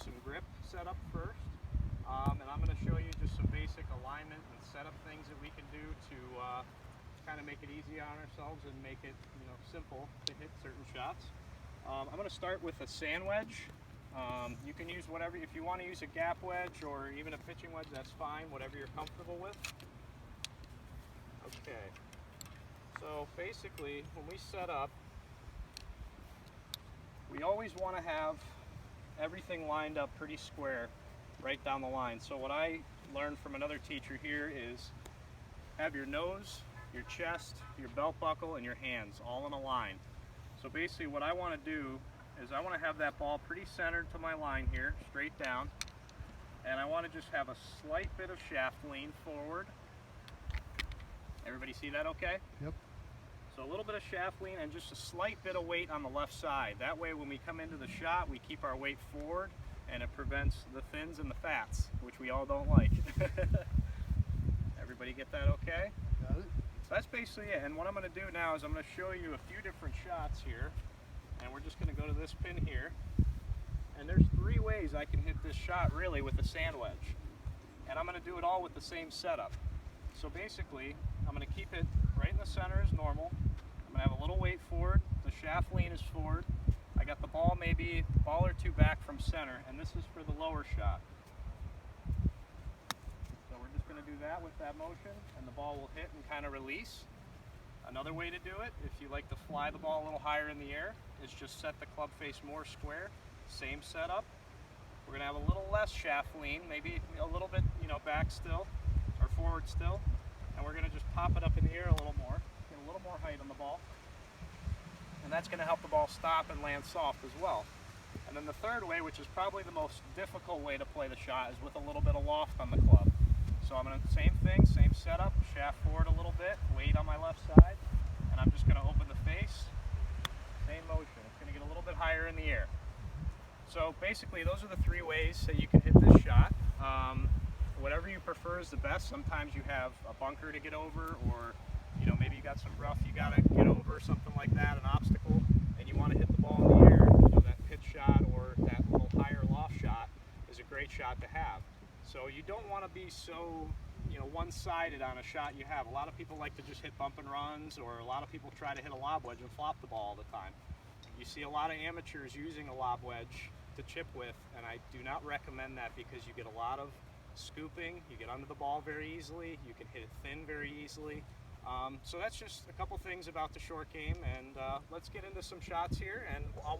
some grip setup first. And I'm going to show you just some basic alignment and setup things that we can do to kind of make it easy on ourselves and make it, simple to hit certain shots. I'm going to start with a sand wedge. You can use whatever, if you want to use a gap wedge or even a pitching wedge, that's fine, whatever you're comfortable with. Okay, so basically when we set up, we always want to have everything lined up pretty square right down the line. So what I learned from another teacher here is have your nose, your chest, your belt buckle, and your hands all in a line. So basically what I want to do is I want to have that ball pretty centered to my line here, straight down, and I want to just have a slight bit of shaft lean forward. Everybody see that okay? Yep. So a little bit of shaft lean and just a slight bit of weight on the left side. That way when we come into the shot, we keep our weight forward and it prevents the thins and the fats, which we all don't like. Everybody get that okay? Got it. So that's basically it. And what I'm going to do now is I'm going to show you a few different shots here. And we're just going to go to this pin here. And there's 3 ways I can hit this shot really with a sand wedge. And I'm going to do it all with the same setup. So basically, I'm going to keep it right in the center as normal. I'm going to have a little weight forward. The shaft lean is forward. I got the ball maybe a ball or 2 back from center, and this is for the lower shot. So we're just going to do that with that motion, and the ball will hit and kind of release. Another way to do it, if you like to fly the ball a little higher in the air, is just set the club face more square. Same setup. We're going to have a little less shaft lean, maybe a little bit, back still, or forward still. And we're going to just pop it up in the air a little more, get a little more height on the ball. And that's going to help the ball stop and land soft as well. And then the third way, which is probably the most difficult way to play the shot, is with a little bit of loft on the club. So I'm going to, same thing, same setup, shaft forward a little bit, weight on my left side, and I'm just going to open the face, same motion. It's going to get a little bit higher in the air. So basically those are the 3 ways that you can hit this shot. Whatever you prefer is the best. Sometimes you have a bunker to get over, or maybe you got some rough you got to get over, something like that, an obstacle, and you want to hit the ball in the air. That pitch shot or that little higher loft shot is a great shot to have. So you don't want to be so one-sided on a shot you have. A lot of people like to just hit bump and runs, or a lot of people try to hit a lob wedge and flop the ball all the time. You see a lot of amateurs using a lob wedge to chip with, and I do not recommend that because you get a lot of scooping, you get under the ball very easily, you can hit it thin very easily. So that's just a couple things about the short game, and let's get into some shots here, and I'll